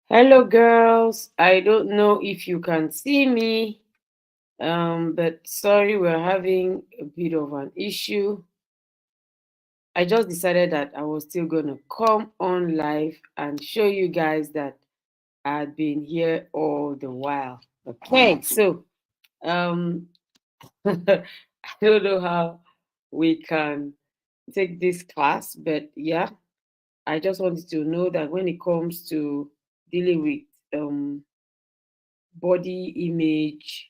Hello, girls. I don't know if you can see me, but sorry, we're having a bit of an issue. I just decided that I was still going to come on live and show you guys that I'd been here all the while. Okay, so um, I don't know how we can take this class, but yeah, I just wanted to know that when it comes to dealing with body image,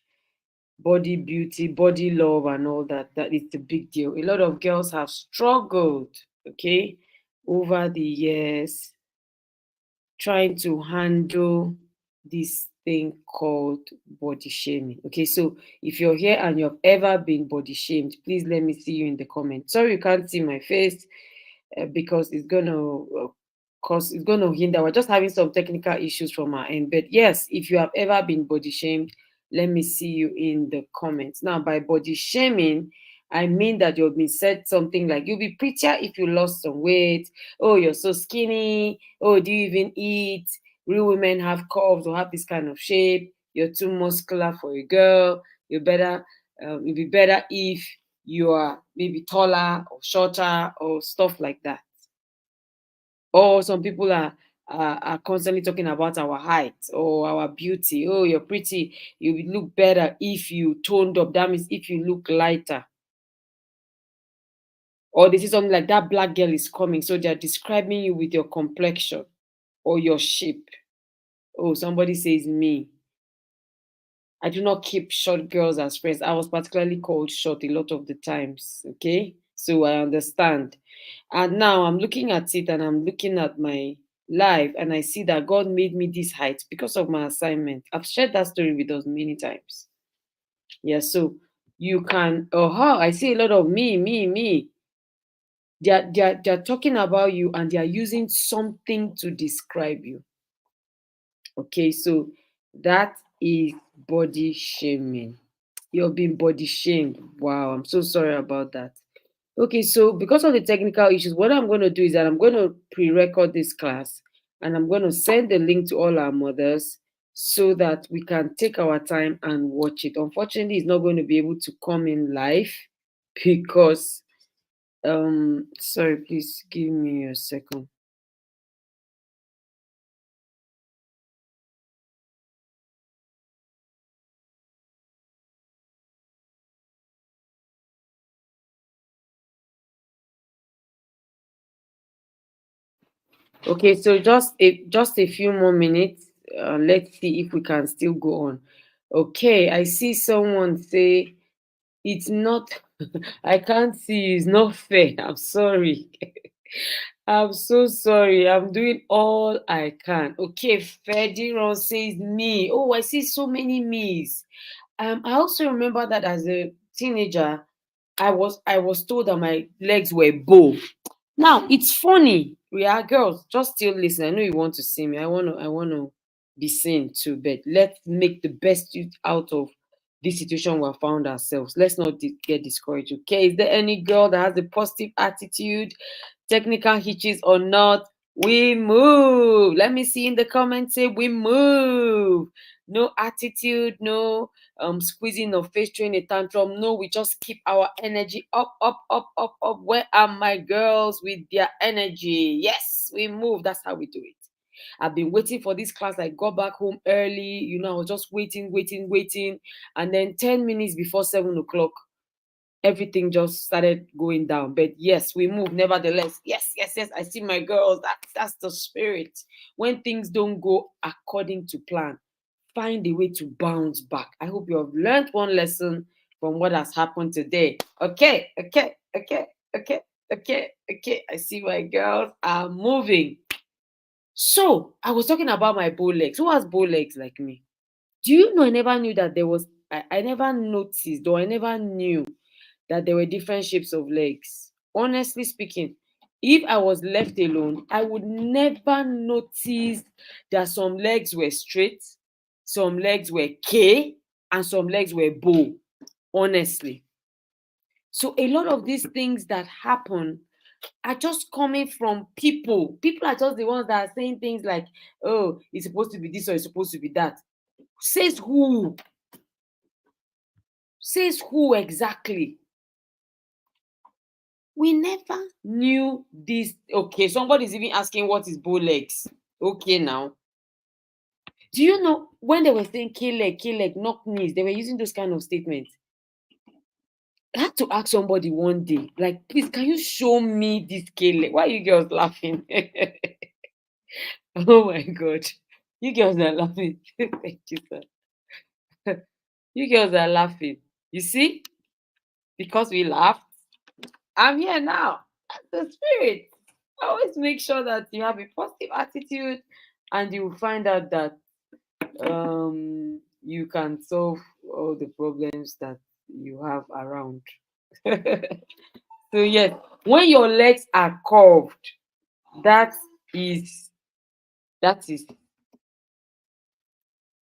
body beauty, body love, and all that. That is the big deal. A lot of girls have struggled, okay, over the years trying to handle this thing called body shaming. Okay, so if you're here and you've ever been body shamed, please let me see you in the comments. Sorry you can't see my face because it's gonna hinder. We're just having some technical issues from our end. But yes, if you have ever been body shamed, let me see you in the comments. Now, by body shaming, I mean that you've been said something like you'll be prettier if you lost some weight. Oh, you're so skinny. Oh, do you even eat? Real women have curves or have this kind of shape. You're too muscular for a girl. It'd be better if you are maybe taller or shorter or stuff like that. Or some people are constantly talking about our height or our beauty. Oh, you're pretty. You will look better if you toned up. That means if you look lighter. Or they say something like that black girl is coming. So they're describing you with your complexion or your shape. Oh, somebody says me. I do not keep short girls as friends. I was particularly called short a lot of the times. Okay. So I understand. And now I'm looking at it and I'm looking at my life and I see that God made me this height because of my assignment. I've shared that story with us many times. Yeah. So you can, oh, how I see a lot of me. They're talking about you and they're using something to describe you. Okay, so that is body shaming. You're being body shamed. Wow, I'm so sorry about that. Okay, so because of the technical issues, what I'm going to do is that I'm going to pre record this class and I'm going to send the link to all our mothers so that we can take our time and watch it. Unfortunately, it's not going to be able to come in live because, sorry, please give me a second. Okay, so just a few more minutes. Let's see if we can still go on. Okay, I see someone say it's not. I can't see. It's not fair. I'm sorry. I'm so sorry. I'm doing all I can. Okay, Fediron says me. Oh, I see so many me's. I also remember that as a teenager, I was told that my legs were bow. Now it's funny. We are girls. Just still listen. I know you want to see me. I wanna be seen too, but let's make the best out of this situation we have found ourselves. Let's not get discouraged. Okay. Is there any girl that has a positive attitude, technical hitches or not? We move. Let me see in the comments. Say we move. No attitude, no squeezing or face throwing a tantrum. No, we just keep our energy up. Where are my girls with their energy? Yes, we move. That's how we do it. I've been waiting for this class. I got back home early. I was just waiting. And then 10 minutes before 7 o'clock, everything just started going down. But yes, we move nevertheless. Yes. I see my girls. That's the spirit. When things don't go according to plan, find a way to bounce back. I hope you have learned one lesson from what has happened today. Okay. I see my girls are moving. So I was talking about my bow legs. Who has bow legs like me? Do you know I never knew that there was I never noticed or I never knew that there were different shapes of legs. Honestly speaking, if I was left alone, I would never notice that some legs were straight, some legs were K, and some legs were bow. Honestly. So a lot of these things that happen are just coming from people. People are just the ones that are saying things like, oh, it's supposed to be this or it's supposed to be that. Says who? Says who exactly? We never knew this. Okay, somebody's even asking what is bow legs. Okay, now. Do you know when they were saying kill leg, knock knees, they were using those kind of statements? I had to ask somebody one day, like, please, can you show me this kill leg? Why are you girls laughing? Oh my god. You girls are laughing. Thank you, sir. You girls are laughing. You see? Because we laughed. I'm here now. That's the spirit. Always make sure that you have a positive attitude and you will find out that you can solve all the problems that you have around. So yes, when your legs are curved, that is that is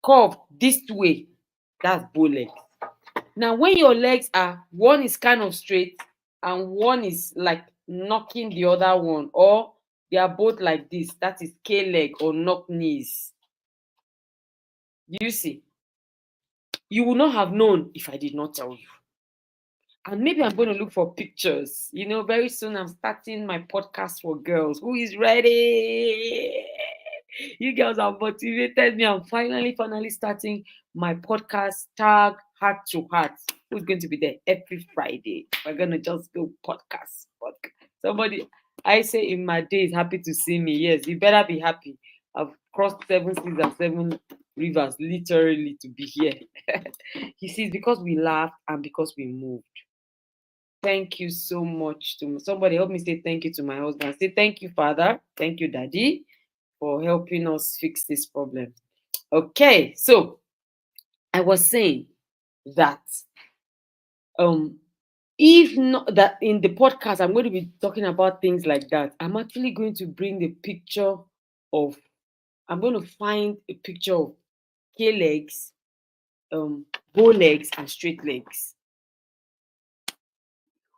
curved this way. That's bow legs. Now, when your legs are one is kind of straight and one is like knocking the other one, or they are both like this, that is K leg or knock knees. You see, you would not have known if I did not tell you. And maybe I'm going to look for pictures. Very soon I'm starting my podcast for girls. Who is ready? You girls have motivated me. I'm finally starting my podcast, Tag Heart to Heart. Who's going to be there every Friday? We're going to just go podcast. Somebody, I say in my days, happy to see me. Yes, you better be happy. I've crossed 7 seas and 7 rivers literally to be here. You see, it's because we laughed and because we moved. Thank you so much to somebody. Help me say thank you to my husband. Say thank you, Father. Thank you, Daddy, for helping us fix this problem. Okay, so I was saying that um if not that in the podcast I'm going to be talking about things like that. I'm actually going to bring the picture of I'm going to find a picture of K legs, bow legs, and straight legs.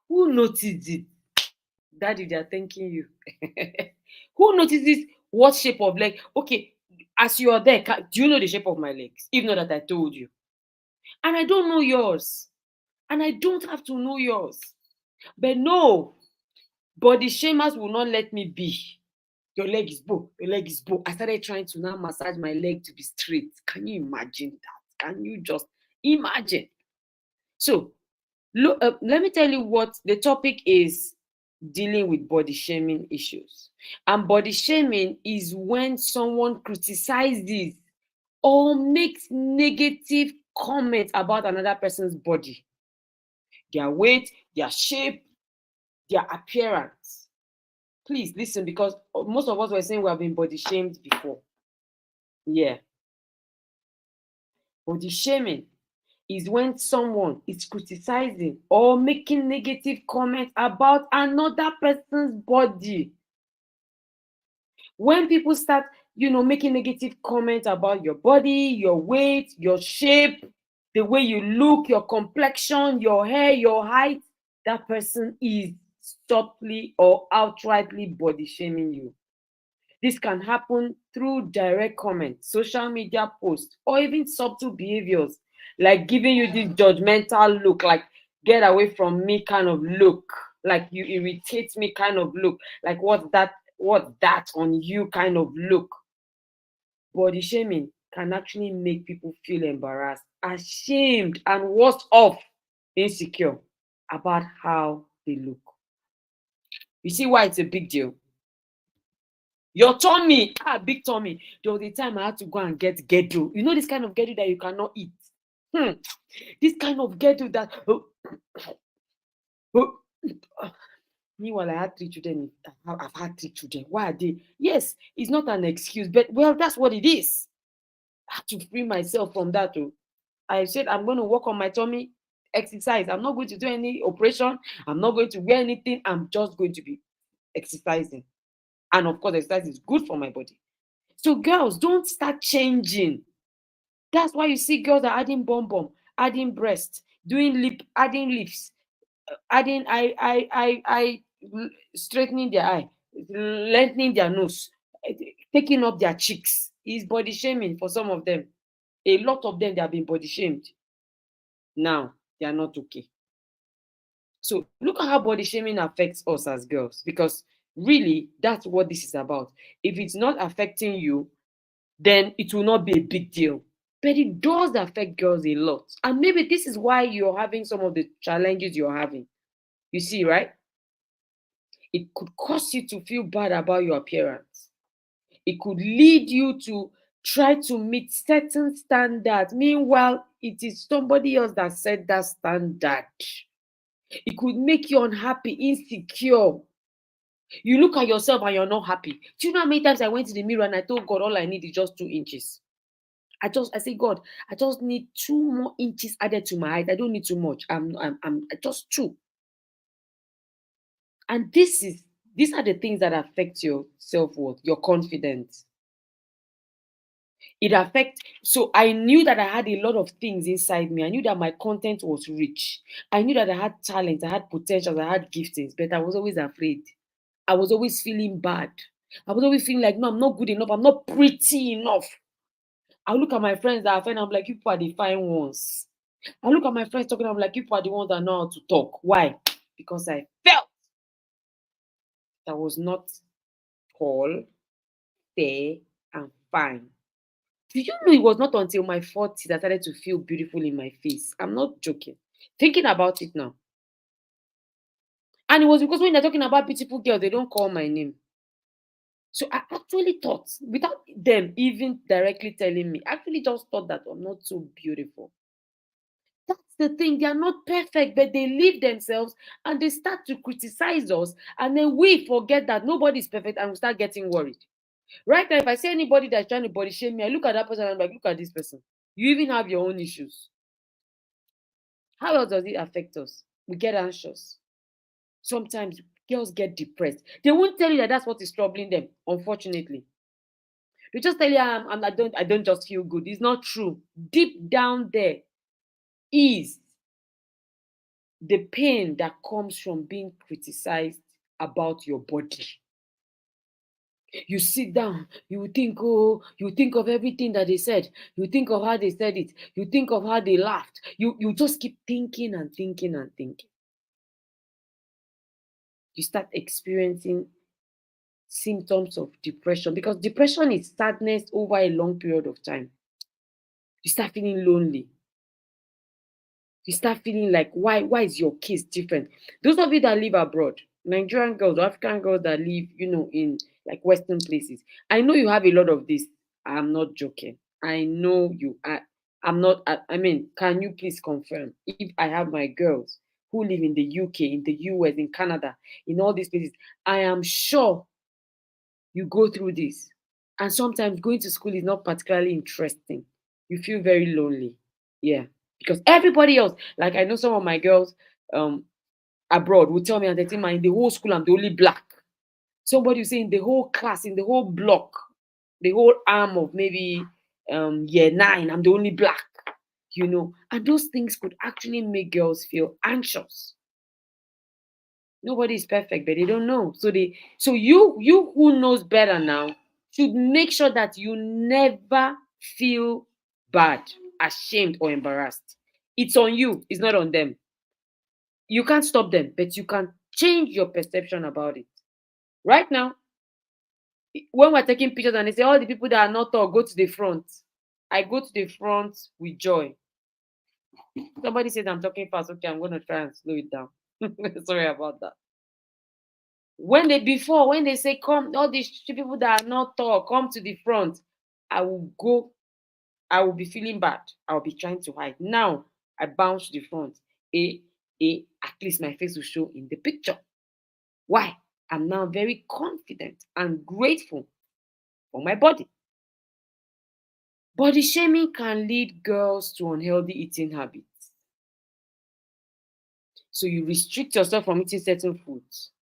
Who noticed it? Daddy, they are thanking you. Who notices what shape of leg? Okay, as you are there, do you know the shape of my legs? If not that I told you. And I don't know yours. And I don't have to know yours. But no, body shamers will not let me be. Your leg is bow. Your leg is bow. I started trying to now massage my leg to be straight. Can you imagine that? Can you just imagine? So, look, let me tell you what the topic is: dealing with body shaming issues. And body shaming is when someone criticizes or makes negative comments about another person's body, their weight, their shape, their appearance. Please listen, because most of us were saying we have been body shamed before. Yeah. Body shaming is when someone is criticizing or making negative comments about another person's body. When people start, making negative comments about your body, your weight, your shape, the way you look, your complexion, your hair, your height, that person is subtly or outrightly body shaming you. This can happen through direct comments, social media posts, or even subtle behaviors, like giving you this judgmental look, like get away from me kind of look, like you irritate me kind of look, like what's that on you kind of look. Body shaming can actually make people feel embarrassed, ashamed, and worse off, insecure about how they look. You see why it's a big deal? Your tummy, big tummy. There was a time I had to go and get gedu. You know this kind of gedu that you cannot eat. This kind of gedu that. Meanwhile, I had 3 children. I've had 3 children. Why are they? Yes, it's not an excuse, but well, that's what it is. I had to free myself from that. Oh. I said I'm going to work on my tummy, exercise. I'm not going to do any operation. I'm not going to wear anything. I'm just going to be exercising. And of course, exercise is good for my body. So girls, don't start changing. That's why you see girls are adding bum, adding breast, doing lip, adding lips, adding eye straightening their eye, lengthening their nose, taking up their cheeks is body shaming for some of them. A lot of them, they have been body shamed. Now they are not okay. So look at how body shaming affects us as girls, because really that's what this is about. If it's not affecting you, then it will not be a big deal. But it does affect girls a lot. And maybe this is why you're having some of the challenges you're having. You see, right? It could cause you to feel bad about your appearance. It could lead you to try to meet certain standards. Meanwhile, it is somebody else that set that standard. It could make you unhappy, insecure. You look at yourself and you're not happy. Do you know how many times I went to the mirror and I told God all I need is just 2 inches? I say, God, I just need 2 more inches added to my height. I don't need too much. I'm just two. And these are the things that affect your self-worth, your confidence. It affects. So I knew that I had a lot of things inside me. I knew that my content was rich. I knew that I had talent, I had potential, I had giftings, but I was always afraid. I was always feeling bad. I was always feeling like, no, I'm not good enough. I'm not pretty enough. I look at my friends that are fine. I'm like, you people are the fine ones. I look at my friends talking. I'm like, you people are the ones that know how to talk. Why? Because I felt that I was not tall, fair, and fine. Do you know it was not until my 40s I started to feel beautiful in my face? I'm not joking. Thinking about it now. And it was because when they're talking about beautiful girls, they don't call my name. So I actually thought, without them even directly telling me, I actually just thought that I'm not so beautiful. That's the thing. They are not perfect, but they leave themselves and they start to criticize us. And then we forget that nobody is perfect and we start getting worried. Right now, if I see anybody that's trying to body shame me, I look at that person and I'm like, look at this person. You even have your own issues. How else does it affect us? We get anxious. Sometimes girls get depressed. They won't tell you that that's what is troubling them, unfortunately. They just tell you, I don't just feel good. It's not true. Deep down there is the pain that comes from being criticized about your body. You sit down, you think, oh, you think of everything that they said, you think of how they said it, you think of how they laughed. You just keep thinking and thinking and thinking. You start experiencing symptoms of depression, because depression is sadness over a long period of time. You start feeling lonely. You start feeling like, why is your case different? Those of you that live abroad, Nigerian girls or African girls that live, in like Western places, I know you have a lot of this. I'm not joking. I know you. I'm not. I mean, can you please confirm if I have my girls who live in the UK, in the US, in Canada, in all these places? I am sure you go through this. And sometimes going to school is not particularly interesting. You feel very lonely. Yeah. Because everybody else, like I know some of my girls um abroad will tell me at the time in the whole school I'm the only black. Somebody will say in the whole class, in the whole block, the whole arm of maybe year nine, I'm the only black. And those things could actually make girls feel anxious. Nobody is perfect, but they don't know. So you who knows better now should make sure that you never feel bad, ashamed, or embarrassed. It's on you, it's not on them. You can't stop them, but you can change your perception about it. Right now, when we're taking pictures and they say all the people that are not tall go to the front, I go to the front with joy. Somebody said I'm talking fast. Okay, I'm gonna try and slow it down. Sorry about that. When they say come, all these people that are not tall, come to the front, I will go. I will be feeling bad. I'll be trying to hide. Now I bounce to the front. At least my face will show in the picture. Why? I'm now very confident and grateful for my body. Body shaming can lead girls to unhealthy eating habits. So you restrict yourself from eating certain foods,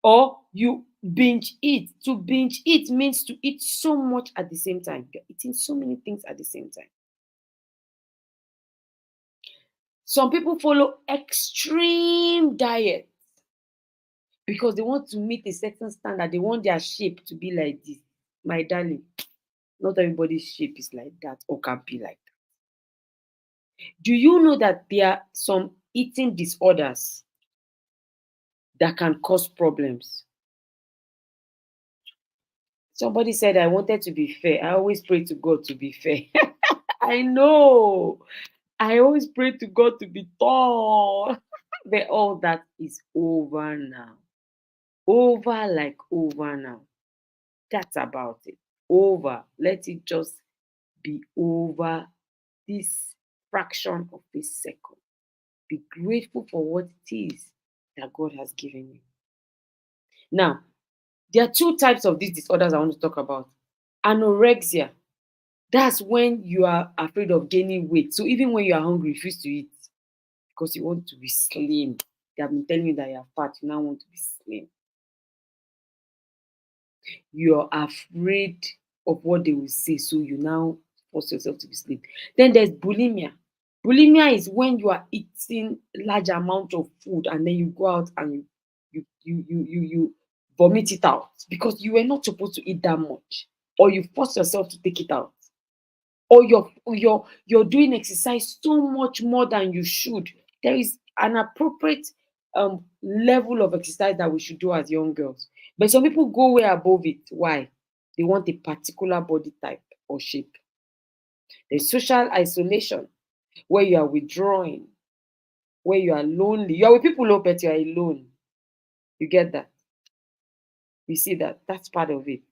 or you binge eat. To binge eat means to eat so much at the same time. You're eating so many things at the same time. Some people follow extreme diets. because they want to meet a certain standard. They want their shape to be like this. My darling, not everybody's shape is like that or can be like that. Do you know that there are some eating disorders that can cause problems? Somebody said I wanted to be fair. I always pray to God to be fair. I know. I always pray to God to be tall. But all that is over now. Over like over now. That's about it. Over. Let it just be over this fraction of this second. Be grateful for what it is that God has given you. Now, there are two types of these disorders I want to talk about. Anorexia. That's when you are afraid of gaining weight. So even when you are hungry, you refuse to eat because you want to be slim. They have been telling you that you are fat, you now want to be slim. You're afraid of what they will say, so you now force yourself to be slim. Then there's bulimia. Bulimia is when you are eating large amount of food and then you go out and you vomit it out because you were not supposed to eat that much, or you force yourself to take it out, or you're doing exercise so much more than you should. There is an appropriate level of exercise that we should do as young girls, but some people go way above it. Why? They want a particular body type or shape. There's social isolation, where you are withdrawing, where you are lonely. You are with people, but you are alone. You get that? You see that? That's part of it.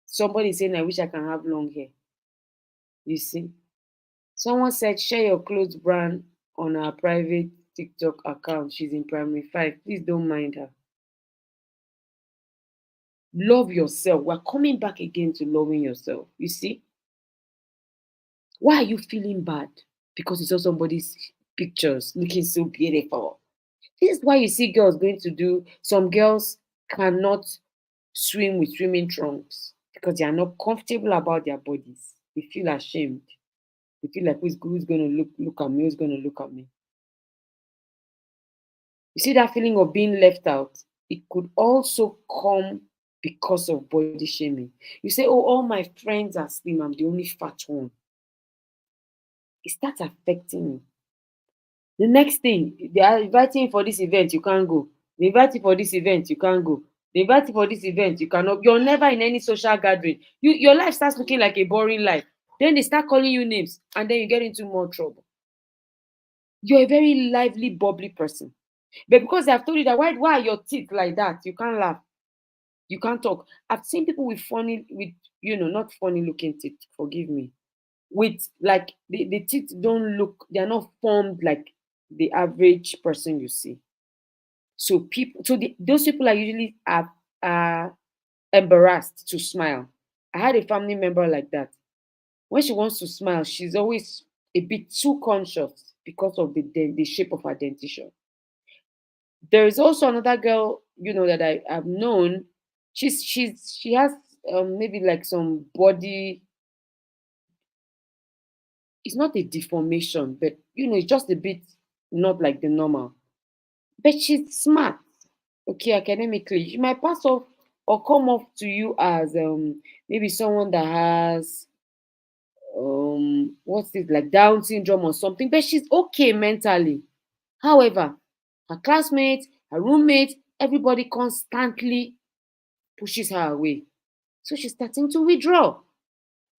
Somebody saying, I wish I can have long hair. You see? Someone said, share your clothes brand on our private TikTok account. She's in primary five. Please don't mind her. Love yourself. We're coming back again to loving yourself. You see? Why are you feeling bad? Because you saw somebody's pictures looking so beautiful. This is why you see girls going to do, some girls cannot swim with swimming trunks because they are not comfortable about their bodies. They feel ashamed. They feel like who's going to look at me, who's going to look at me. You see that feeling of being left out? It could also come because of body shaming. You say, oh, all my friends are slim, I'm the only fat one. It starts affecting you. The next thing, they are inviting you for this event, you can't go. They invite you for this event, you can't go. They invite you for this event, you cannot. You're never in any social gathering. Your life starts looking like a boring life. Then they start calling you names, and then you get into more trouble. You're a very lively, bubbly person. But because they have told you that why are your teeth like that? You can't laugh. You can't talk. I've seen people with not funny looking teeth, forgive me. With like the teeth don't look, they're not formed like the average person you see. So those people are usually embarrassed to smile. I had a family member like that. When she wants to smile, she's always a bit too conscious because of the shape of her dentition. There is also another girl, that I have known. She has maybe like some body. It's not a deformation, but it's just a bit not like the normal. But she's smart. Okay, academically, she might pass off or come off to you as maybe someone that has what's it, like Down syndrome or something, but she's okay mentally. However, her classmates, her roommates, everybody constantly pushes her away. So she's starting to withdraw.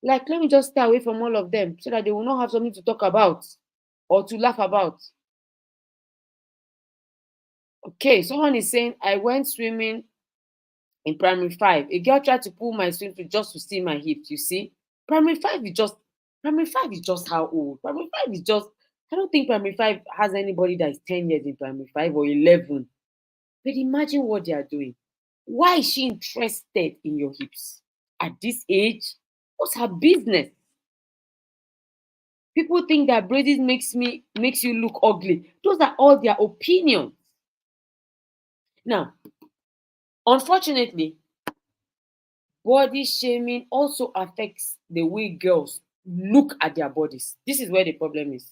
Like, let me just stay away from all of them so that they will not have something to talk about or to laugh about. Okay, someone is saying, I went swimming in primary five. A girl tried to pull my swimsuit just to see my hips. You see, primary five is just how old? Primary five is just. I don't think primary five has anybody that is 10 years in primary five or 11. But imagine what they are doing. Why is she interested in your hips at this age? What's her business? People think that braces makes you look ugly. Those are all their opinions. Now, unfortunately, body shaming also affects the way girls look at their bodies. This is where the problem is.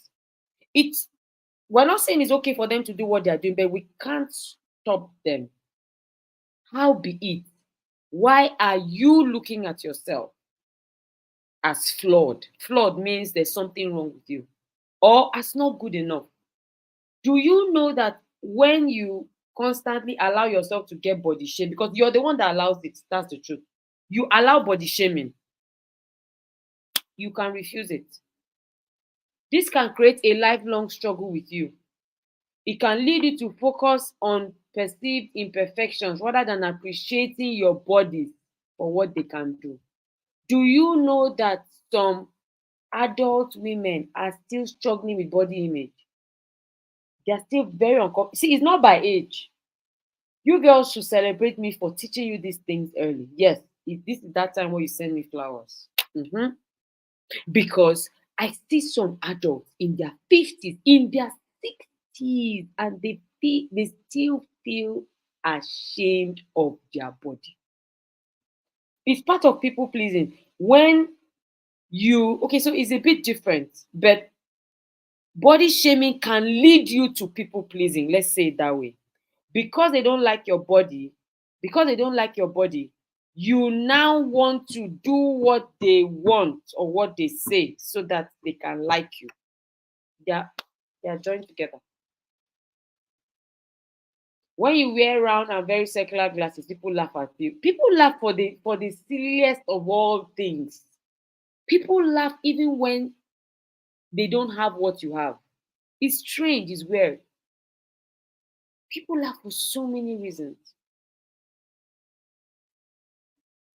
We're not saying it's okay for them to do what they're doing, but we can't stop them. How be it? Why are you looking at yourself as flawed? Flawed means there's something wrong with you, or as not good enough. Do you know that when you constantly allow yourself to get body shame, because you're the one that allows it, that's the truth. You allow body shaming, you can refuse it. This can create a lifelong struggle with you. It can lead you to focus on perceived imperfections rather than appreciating your bodies for what they can do. Do you know that some adult women are still struggling with body image? They're still very uncomfortable. See, it's not by age. You girls should celebrate me for teaching you these things early. Yes, this is that time where you send me flowers. Mhm. Because I see some adults in their 50s, in their 60s, and they still feel ashamed of their body. It's part of people pleasing. When you okay, so it's a bit different, but body shaming can lead you to people pleasing. Let's say it that way. Because they don't like your body, because they don't like your body, you now want to do what they want or what they say so that they can like you. They are joined together. When you wear round and very circular glasses, people laugh at you. People laugh for the silliest of all things. People laugh even when they don't have what you have. It's strange, it's weird. People laugh for so many reasons.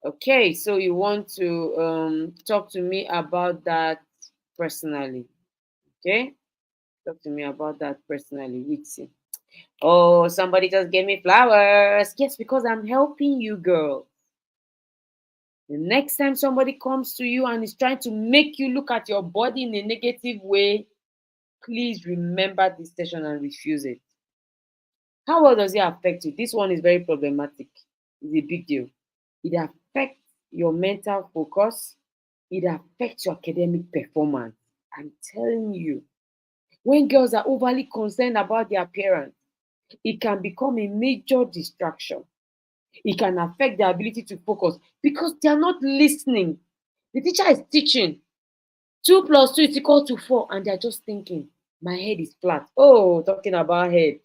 Okay, so you want to talk to me about that personally. Okay? Talk to me about that personally. Witty. Oh, somebody just gave me flowers. Yes, because I'm helping you, girl. The next time somebody comes to you and is trying to make you look at your body in a negative way, please remember this session and refuse it. How well does it affect you? This one is very problematic. It's a big deal. It affects your mental focus. It affects your academic performance. I'm telling you, when girls are overly concerned about their appearance, it can become a major distraction. It can affect their ability to focus because they are not listening. The teacher is teaching. 2 plus 2 is equal to 4, and they're just thinking, my head is flat. Oh, talking about head.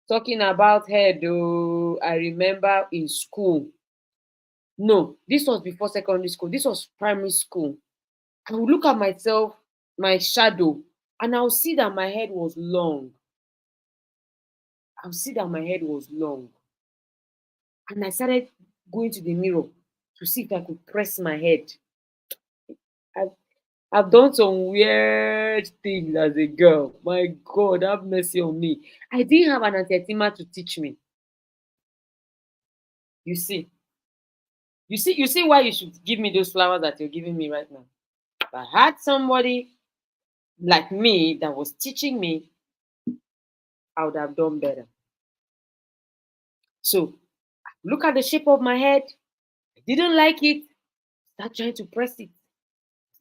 Talking about head, oh, I remember in school. No, this was before secondary school. This was primary school. I would look at myself, my shadow, and I'll see that my head was long. I'll see that my head was long. And I started going to the mirror to see if I could press my head. I've, I've done some weird things as a girl. My God, have mercy on me. I didn't have an auntie to teach me. You see, you see why you should give me those flowers that you're giving me right now. If I had somebody like me that was teaching me, I would have done better. So look at the shape of my head. I didn't like it. Start trying to press it.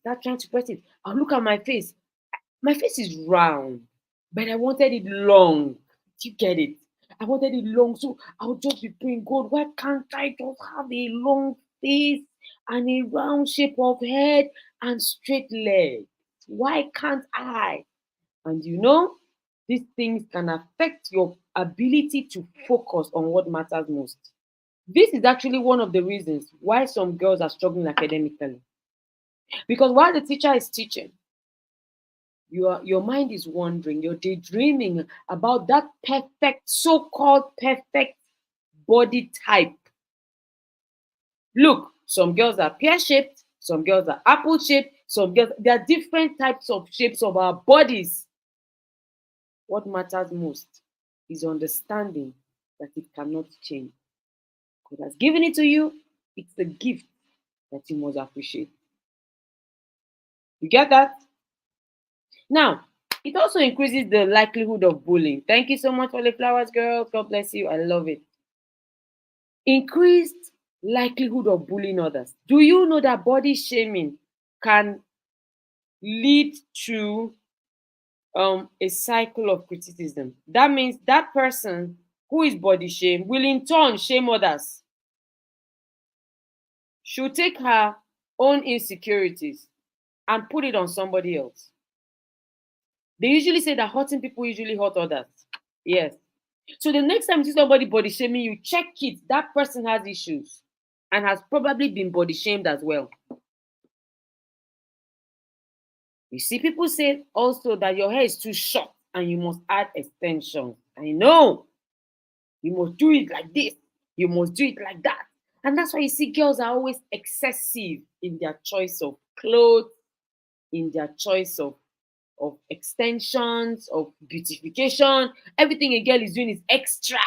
Start trying to press it. I'll look at my face. My face is round, but I wanted it long. Do you get it? I wanted it long, so I would just be praying, God, why can't I just have a long face and a round shape of head and straight legs? Why can't I? And these things can affect your ability to focus on what matters most. This is actually one of the reasons why some girls are struggling academically. Because while the teacher is teaching, your mind is wandering, you're daydreaming about that perfect, so-called perfect body type. Look, some girls are pear-shaped, some girls are apple-shaped, some girls, there are different types of shapes of our bodies. What matters most is understanding that it cannot change. God has given it to you. It's a gift that you must appreciate. You get that? Now, it also increases the likelihood of bullying. Thank you so much for the flowers, girls. God bless you. I love it. Increased likelihood of bullying others. Do you know that body shaming can lead to a cycle of criticism? That means that person who is body shame will in turn shame others. She'll take her own insecurities and put it on somebody else. They usually say that hurting people usually hurt others. Yes. So the next time you see somebody body shaming you, check it. That person has issues and has probably been body shamed as well. You see, people say also that your hair is too short and you must add extensions. I know. You must do it like this. You must do it like that. And that's why you see girls are always excessive in their choice of clothes, in their choice of extensions, of beautification. Everything a girl is doing is extra,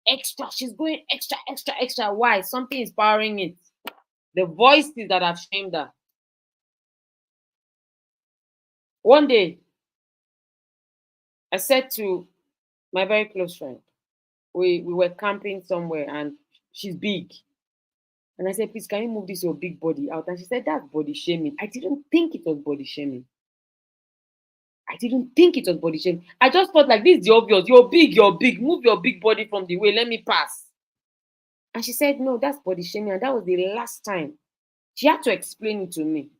extra. She's going extra, extra, extra. Why? Something is powering it. The voices that have shamed her. One day, I said to my very close friend, we were camping somewhere and she's big. And I said, please, can you move this your big body out? And she said, that's body shaming. I didn't think it was body shaming. I didn't think it was body shaming. I just thought like this is the obvious. You're big. Move your big body from the way. Let me pass. And she said, no, that's body shaming. And that was the last time. She had to explain it to me.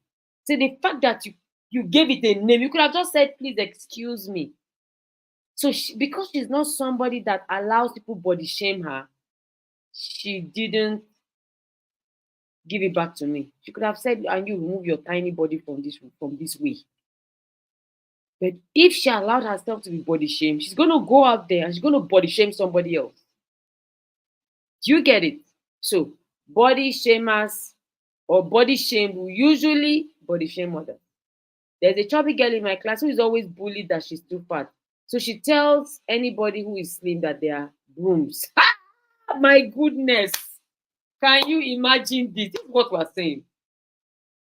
So the fact that you gave it a name, you could have just said, please excuse me. So because she's not somebody that allows people body shame her, she didn't give it back to me. She could have said, and you remove your tiny body from this way. But if she allowed herself to be body shamed, she's going to go out there and she's going to body shame somebody else. Do you get it? So body shamers or body shame will usually body shame others. There's a chubby girl in my class who is always bullied that she's too fat. So she tells anybody who is slim that they are brooms. My goodness. Can you imagine this? This is what we're saying.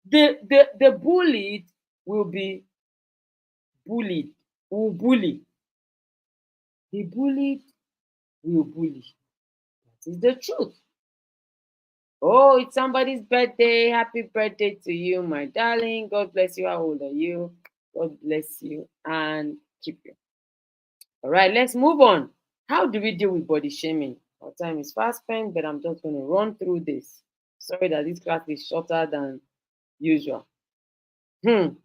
The bullied will be bullied, will bully. The bullied will bully. That is the truth. Oh, it's somebody's birthday. Happy birthday to you, my darling. God bless you. How old are you? God bless you and keep you. All right, let's move on. How do we deal with body shaming? Our time is fast spent, but I'm just going to run through this. Sorry that this class is shorter than usual. You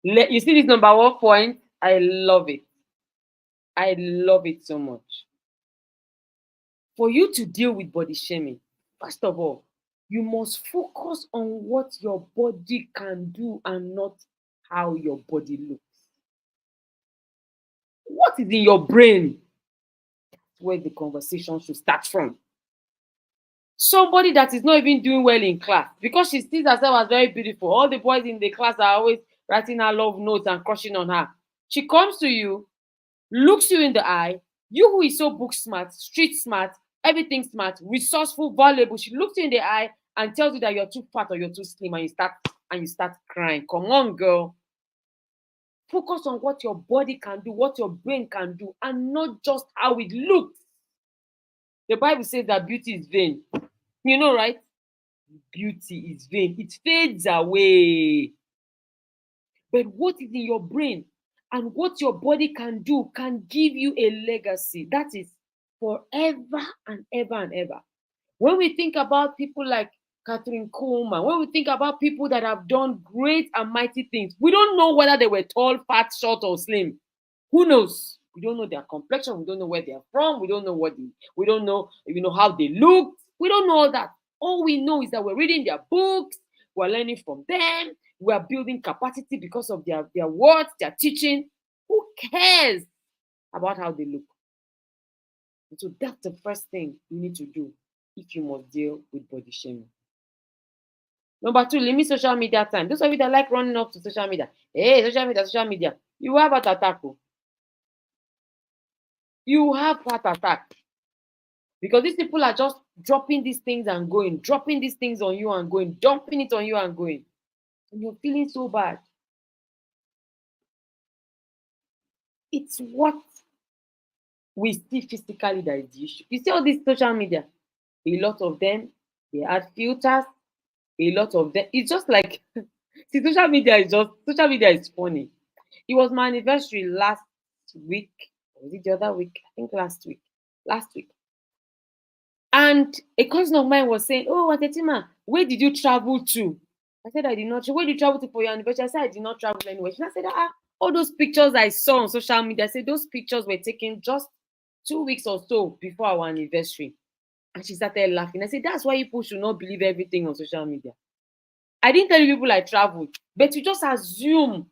see this number 1 point? I love it. I love it so much. For you to deal with body shaming, first of all, you must focus on what your body can do and not how your body looks. What is in your brain? That's where the conversation should start from. Somebody that is not even doing well in class because she sees herself as very beautiful. All the boys in the class are always writing her love notes and crushing on her. She comes to you, looks you in the eye, you who is so book smart, street smart, everything smart, resourceful, valuable. She looks you in the eye and tells you that you're too fat or you're too slim, and you start crying. Come on, girl. Focus on what your body can do, what your brain can do, and not just how it looks. The Bible says that beauty is vain. You know, right? Beauty is vain. It fades away. But what is in your brain and what your body can do can give you a legacy that is forever and ever and ever. When we think about people like Catherine Coleman, when we think about people that have done great and mighty things, we don't know whether they were tall, fat, short, or slim. Who knows? We don't know their complexion. We don't know where they are from. We don't know we don't know, how they look. We don't know all that. All we know is that we're reading their books, we're learning from them, we're building capacity because of their words, their teaching. Who cares about how they look? And so that's the first thing you need to do if you must deal with body shaming. Number 2, limit social media time. Those of you that like running up to social media, hey, social media, you have heart attack. You have heart attack. Because these people are just dropping these things and going, dropping these things on you and going, dumping it on you and going. And you're feeling so bad. It's what we see physically that is the issue. You see all this social media, a lot of them, they add filters, a lot of them. It's just like, see, social media is funny. It was my anniversary last week. Was it the other week? I think last week. Last week. And a cousin of mine was saying, "Oh, Atetima, where did you travel to?" I said, "I did not. Where did you travel to for your anniversary?" I said, "I did not travel anywhere." She said, all those pictures I saw on social media, I said, those pictures were taken just 2 weeks or so before our anniversary. And she started laughing. I said, that's why people should not believe everything on social media. I didn't tell you people I traveled, but you just assume.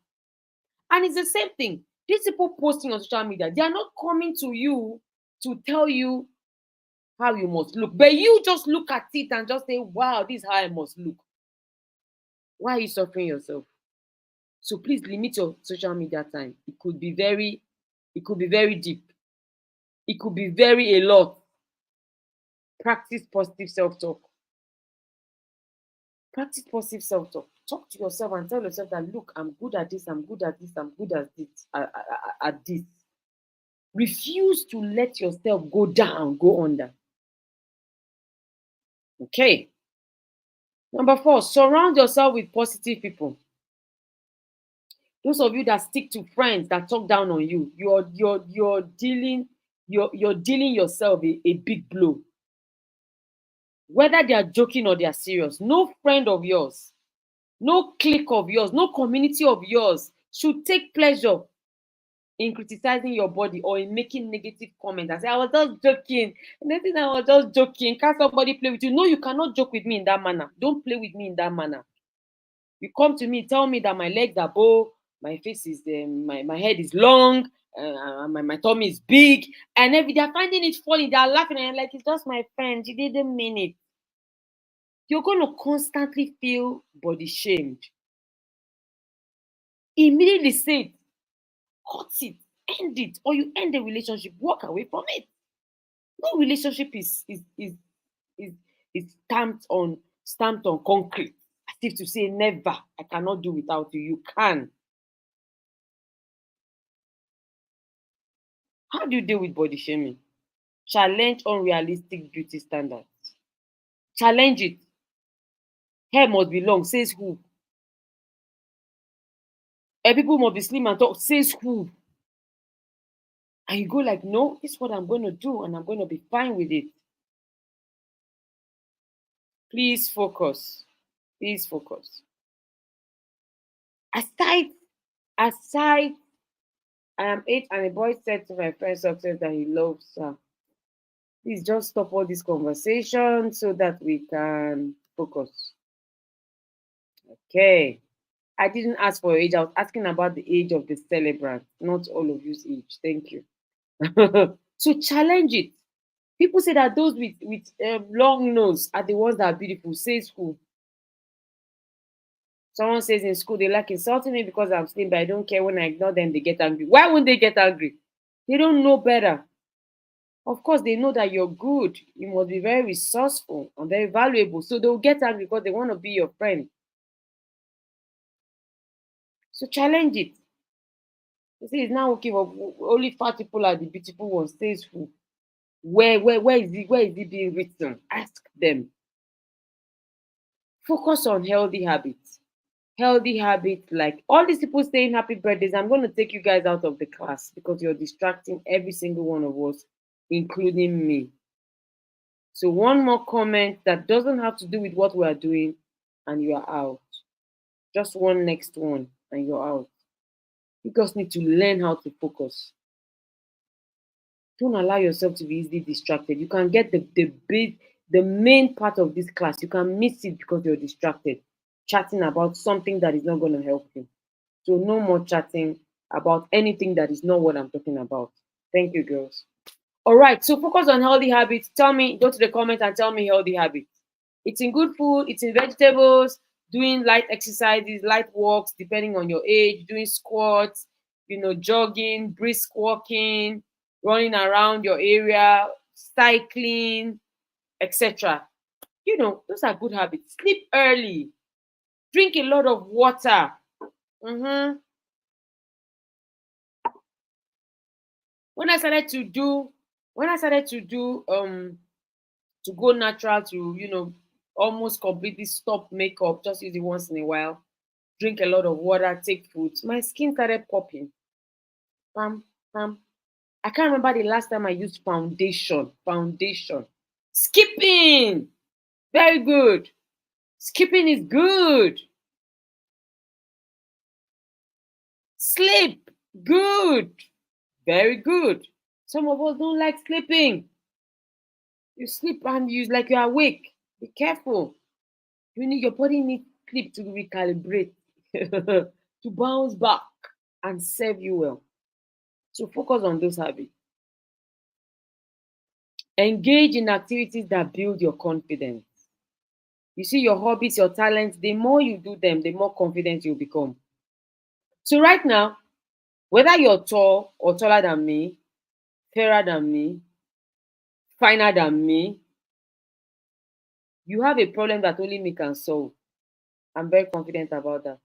And it's the same thing. These people posting on social media, they are not coming to you to tell you how you must look. But you just look at it and just say, wow, this is how I must look. Why are you suffering yourself? So please limit your social media time. It could be very deep. It could be very a lot. Practice positive self-talk. Practice positive self-talk. Talk to yourself and tell yourself that look, I'm good at this, I'm good at this, I'm good at this, at this. Refuse to let yourself go down, go under. Okay. Number 4, surround yourself with positive people. Those of you that stick to friends that talk down on you, you're dealing yourself a big blow. Whether they are joking or they are serious, no friend of yours, no clique of yours, no community of yours should take pleasure in criticizing your body or in making negative comments and say, I was just joking. Nothing, I was just joking. Can't somebody play with you? No, you cannot joke with me in that manner. Don't play with me in that manner. You come to me, tell me that my legs are bow, my face is my head is long, my tummy is big, and if they're finding it funny, they're laughing, and you're like, it's just my friend, you didn't mean it. You're going to constantly feel body shamed. Immediately say it, cut it, end it, or you end the relationship, walk away from it. No relationship is, is stamped on concrete, as if to say never, I cannot do without you. You can. How do you deal with body shaming? Challenge unrealistic beauty standards. Challenge it. Hair must be long, says who? People must be slim and tall, says who? And you go like, no, this is what I'm going to do, and I'm going to be fine with it. Please focus. Please focus. Aside, I am 8 and a boy said to my friend success that he loves her. Please just stop all this conversation so that we can focus. Okay. I didn't ask for your age. I was asking about the age of the celebrant, not all of you's age. Thank you. So challenge it. People say that those with long nose are the ones that are beautiful. Says who? Someone says in school they like insulting me because I'm slim, but I don't care. When I ignore them, they get angry. Why wouldn't they get angry? They don't know better. Of course, they know that you're good. You must be very resourceful and very valuable. So they'll get angry because they want to be your friend. So challenge it. You see, it's now okay for only fat people are the beautiful ones. Says who? Where is it being written? Ask them. Focus on healthy habits. Healthy habits, like all these people saying happy birthdays. I'm going to take you guys out of the class because you're distracting every single one of us, including me. So one more comment that doesn't have to do with what we are doing, and you are out. Just one next one, and you're out. You just need to learn how to focus. Don't allow yourself to be easily distracted. You can get the main part of this class. You can miss it because you're distracted, chatting about something that is not going to help you. So no more chatting about anything that is not what I'm talking about. Thank you, girls. All right, so focus on healthy habits. Tell me, go to the comments and tell me healthy habits. Eating good food, eating vegetables, doing light exercises, light walks, depending on your age, doing squats, jogging, brisk walking, running around your area, cycling, etc. Those are good habits. Sleep early, drink a lot of water. When I started to do to go natural, to almost completely stop makeup, just use it once in a while, drink a lot of water, take food, my skin started popping. Pam, pam, I can't remember the last time I used foundation. Foundation. Skipping. Very good. Skipping is good. Sleep. Good. Very good. Some of us don't like sleeping. You sleep and you like you're awake. Be careful. Your body needs sleep to recalibrate, to bounce back and serve you well. So focus on those habits. Engage in activities that build your confidence. You see, your hobbies, your talents, the more you do them, the more confident you become. So right now, whether you're tall or taller than me, fairer than me, finer than me, you have a problem that only me can solve. I'm very confident about that.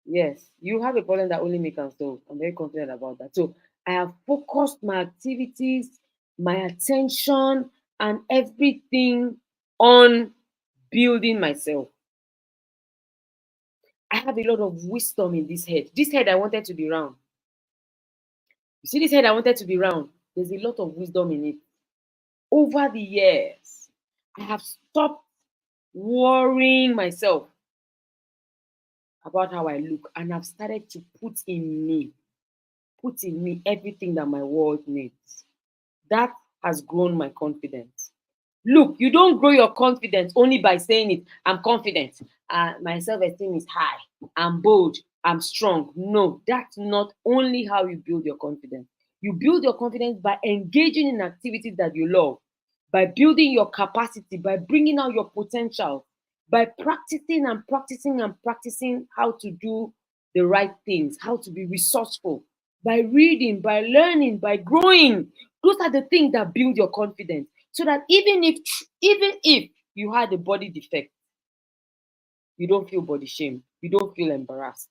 Yes, you have a problem that only me can solve. I'm very confident about that. So I have focused my activities, my attention, and everything on building myself. I have a lot of wisdom in this head. This head I wanted to be round. You see, this head I wanted to be round. There's a lot of wisdom in it. Over the years, I have stopped worrying myself about how I look and I've started to put in me everything that my world needs. That has grown my confidence. Look, you don't grow your confidence only by saying it. I'm confident. My self esteem is high. I'm bold. I'm strong. No, that's not only how you build your confidence. You build your confidence by engaging in activities that you love, by building your capacity, by bringing out your potential, by practicing and practicing and practicing how to do the right things, how to be resourceful, by reading, by learning, by growing. Those are the things that build your confidence. So that even if you had a body defect, you don't feel body shame, you don't feel embarrassed.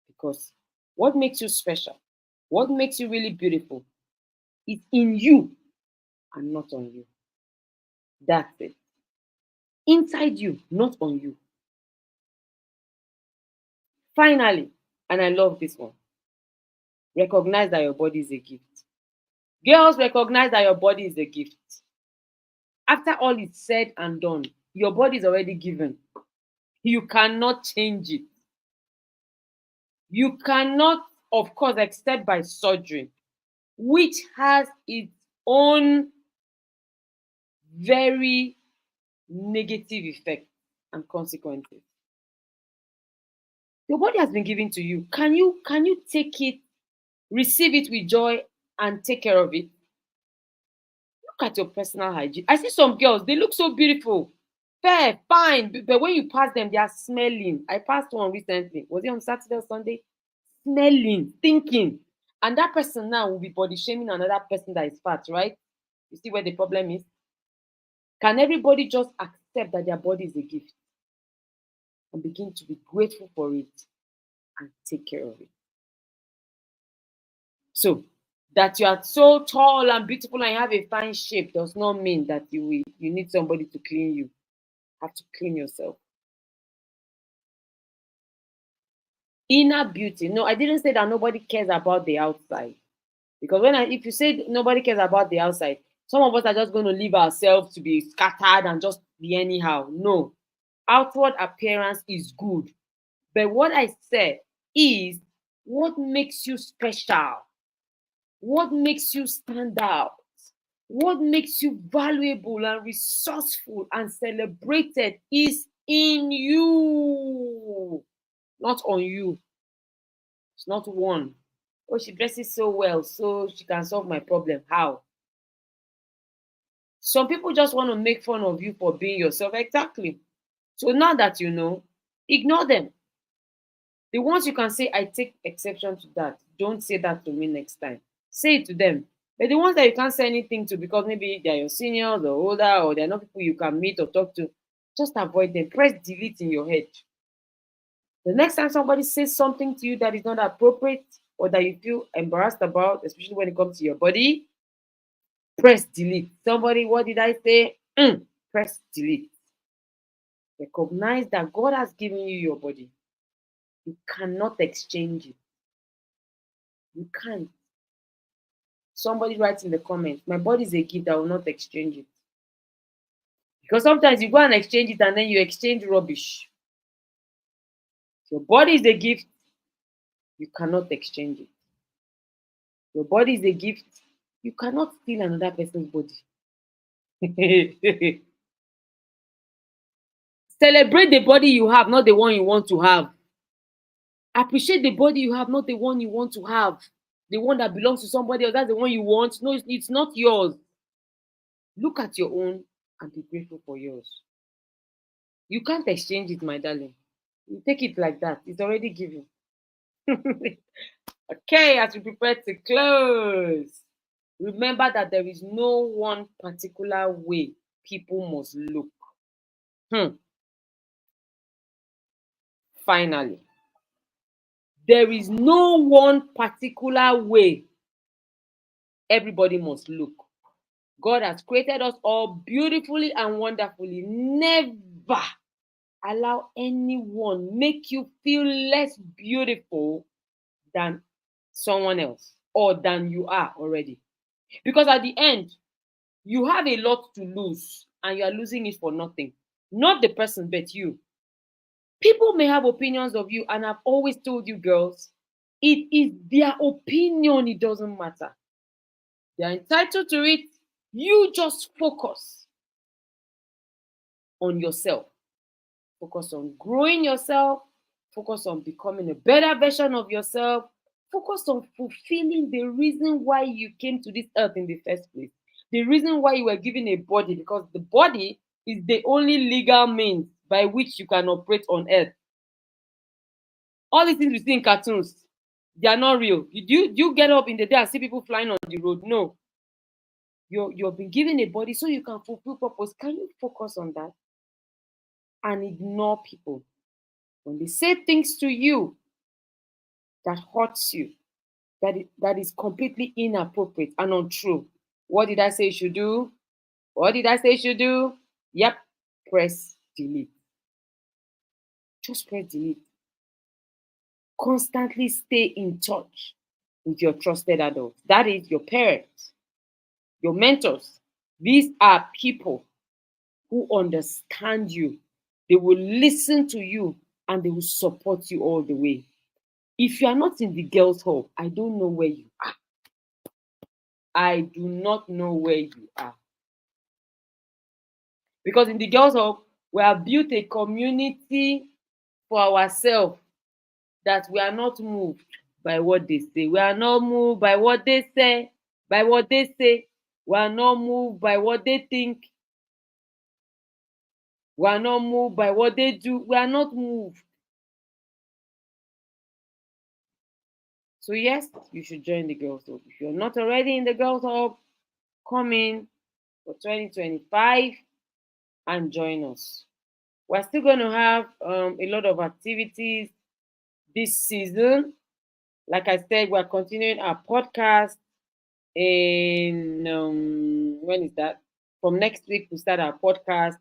Because what makes you special, what makes you really beautiful is in you and not on you. That's it. Inside you, not on you. Finally, and I love this one, recognize that your body is a gift. Girls, recognize that your body is a gift. After all is said and done, your body is already given. You cannot change it. You cannot, of course, except by surgery, which has its own very negative effects and consequences. Your body has been given to you. Can you take it, receive it with joy, and take care of it? Look at your personal hygiene. I see some girls, they look so beautiful, fair, fine, but when you pass them, they are smelling. I passed one recently. Was it on Saturday or Sunday? Smelling, thinking. And that person now will be body shaming another person that is fat, right? You see where the problem is? Can everybody just accept that their body is a gift and begin to be grateful for it and take care of it? So, that you are so tall and beautiful and you have a fine shape does not mean that you need somebody to clean you. You have to clean yourself. Inner beauty. No, I didn't say that nobody cares about the outside. Because if you say nobody cares about the outside, some of us are just going to leave ourselves to be scattered and just be anyhow. No. Outward appearance is good. But what I said is what makes you special? What makes you stand out? What makes you valuable and resourceful and celebrated is in you, not on you. It's not one. Oh, she dresses so well, so she can solve my problem. How? Some people just want to make fun of you for being yourself. Exactly. So now that you know, ignore them. The ones you can say, I take exception to that. Don't say that to me next time. Say it to them. But the ones that you can't say anything to because maybe they're your seniors or older or they're not people you can meet or talk to, just avoid them. Press delete in your head. The next time somebody says something to you that is not appropriate or that you feel embarrassed about, especially when it comes to your body, press delete. Somebody, what did I say? Press delete. Recognize that God has given you your body. You cannot exchange it. You can't. Somebody writes in the comments, my body is a gift, I will not exchange it. Because sometimes you go and exchange it and then you exchange rubbish. Your body is a gift, you cannot exchange it. Your body is a gift, you cannot steal another person's body. Celebrate the body you have, not the one you want to have. Appreciate the body you have, not the one you want to have. The one that belongs to somebody else, that's the one you want. No, it's not yours. Look at your own and be grateful for yours. You can't exchange it, my darling. You take it like that. It's already given. Okay, as we prepare to close, remember that there is no one particular way people must look. Finally, there is no one particular way everybody must look. God has created us all beautifully and wonderfully. Never allow anyone make you feel less beautiful than someone else or than you are already. Because at the end, you have a lot to lose and you are losing it for nothing. Not the person, but you. People may have opinions of you, and I've always told you, girls, it is their opinion, it doesn't matter. They are entitled to it. You just focus on yourself. Focus on growing yourself. Focus on becoming a better version of yourself. Focus on fulfilling the reason why you came to this earth in the first place. The reason why you were given a body, because the body is the only legal means by which you can operate on earth. All these things we see in cartoons, they are not real. You get up in the day and see people flying on the road? No. You've been given a body so you can fulfill purpose. Can you focus on that and ignore people when they say things to you that hurts you, that is completely inappropriate and untrue? What did I say you should do? What did I say you should do? Yep, press delete. Just press delete. Constantly stay in touch with your trusted adults. That is your parents, your mentors. These are people who understand you. They will listen to you and they will support you all the way. If you are not in the girls' hall, I don't know where you are. I do not know where you are. Because in the girls' hall, we have built a community for ourselves that we are not moved by what they say. We are not moved by what they say, We are not moved by what they think. We are not moved by what they do. We are not moved. So yes, you should join the Girls Hub. If you're not already in the Girls Hub, come in for 2025 and join us. We're still going to have a lot of activities this season. Like I said, we're continuing our podcast in when is that? From next week, we start our podcast.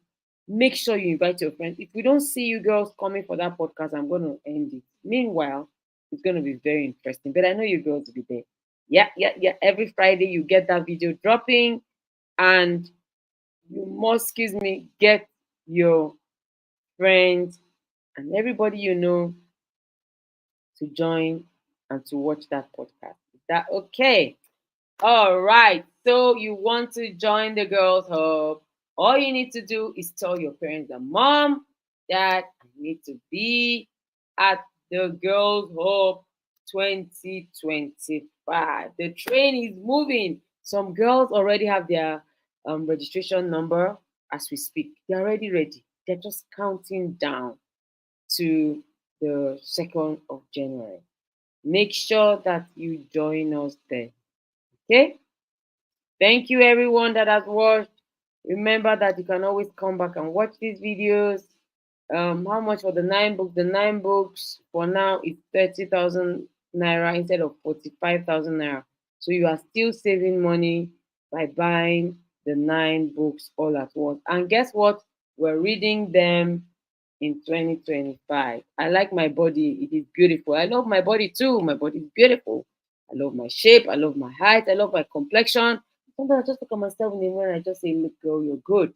Make sure you invite your friends. If we don't see you girls coming for that podcast, I'm going to end it. Meanwhile, it's going to be very interesting. But I know you girls will be there. Yeah. Every Friday, you get that video dropping. And you must, excuse me, get your friends and everybody you know to join and to watch that podcast. Is that okay? All right. So you want to join the Girls Hub? All you need to do is tell your parents and mom that I need to be at the Girls Hub 2025. The train is moving. Some girls already have their registration number as we speak. They're already ready. They're just counting down to the 2nd of January. Make sure that you join us there. Okay? Thank you, everyone that has watched. Remember that you can always come back and watch these videos. How much for the 9 books? The 9 books for now is 30,000 naira instead of 45,000 naira. So you are still saving money by buying the 9 books all at once. And guess what? We're reading them in 2025. I like my body. It is beautiful. I love my body too. My body is beautiful. I love my shape. I love my height. I love my complexion. Sometimes I just look at myself in the mirror and I just say, look, girl, you're good.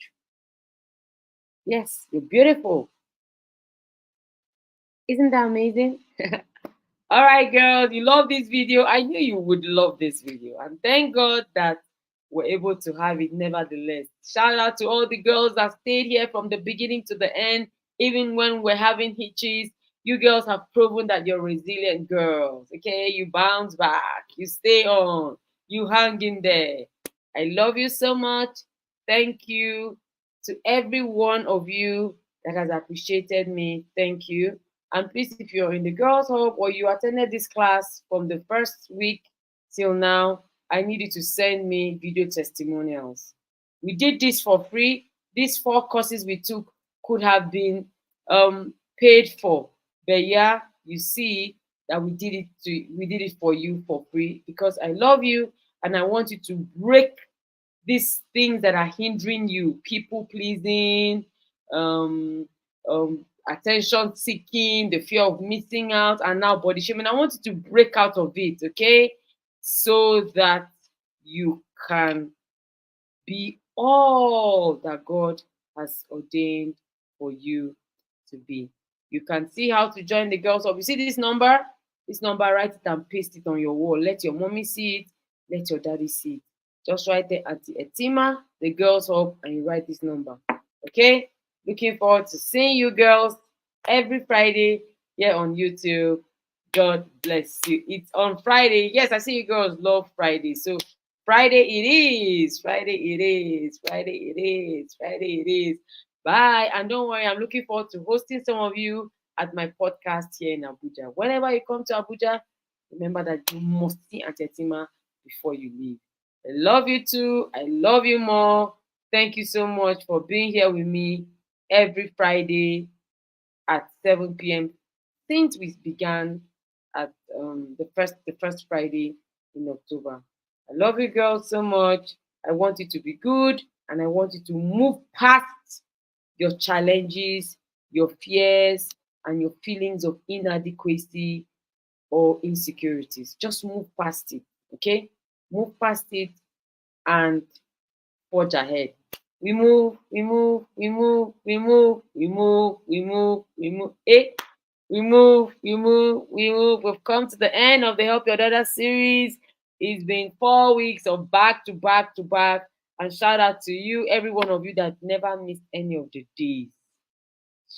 Yes, you're beautiful. Isn't that amazing? All right, girls, you love this video. I knew you would love this video. And thank God that we're able to have it nevertheless. Shout out to all the girls that stayed here from the beginning to the end, even when we're having hitches. You girls have proven that you're resilient girls. Okay, you bounce back, you stay on, you hang in there. I love you so much. Thank you to every one of you that has appreciated me. Thank you. And please, if you're in the Girls Hub or you attended this class from the first week till now, I need you to send me video testimonials. We did this for free. These 4 courses we took could have been paid for. But yeah, you see that we did it for you for free because I love you and I want you to break these things that are hindering you, people pleasing, um, attention seeking, the fear of missing out, and now body shaming. I want you to break out of it, okay? So that you can be all that God has ordained for you to be. You can see how to join the Girls Hub. You see this number? This number, write it and paste it on your wall. Let your mommy see it. Let your daddy see it. Just write there Auntie Etima, the Girls Hub, and you write this number. Okay? Looking forward to seeing you girls every Friday here on YouTube. God bless you. It's on Friday. Yes, I see you girls love Friday. So Friday it is. Friday it is. Friday it is. Friday it is. Bye. And don't worry, I'm looking forward to hosting some of you at my podcast here in Abuja. Whenever you come to Abuja, remember that you must see Auntie Etima before you leave. I love you too. I love you more. Thank you so much for being here with me every Friday at 7 p.m. since we began at the first Friday in October. I love you girls so much. I want you to be good and I want you to move past your challenges, your fears, and your feelings of inadequacy or insecurities. Just move past it, okay? Move past it and forge ahead. We move, we move, we move, we move, we move, we move, we move. We move, we move, we move. We've come to the end of the Help Your Daughter series. It's been 4 weeks of back to back to back. And shout out to you, every one of you that never missed any of the days.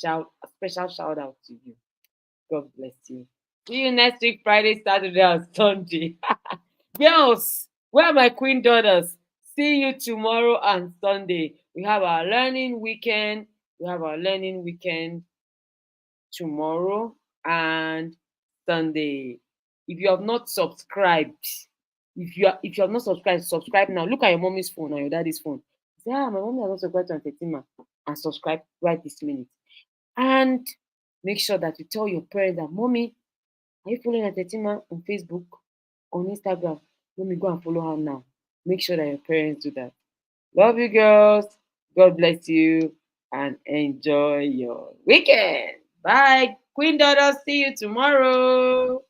A special shout out to you. God bless you. See you next week, Friday, Saturday, and Sunday. Girls, where are my queen daughters? See you tomorrow and Sunday. We have our learning weekend. We have our learning weekend tomorrow and Sunday. If you have not subscribed, if you have not subscribed, subscribe now. Look at your mommy's phone or your daddy's phone. Say, my mommy has not subscribed to Antetima and subscribe right this minute. And make sure that you tell your parents that mommy, are you following Antetima on Facebook, on Instagram? Let me go and follow her now. Make sure that your parents do that. Love you girls. God bless you and enjoy your weekend. Bye. Queen daughters, see you tomorrow.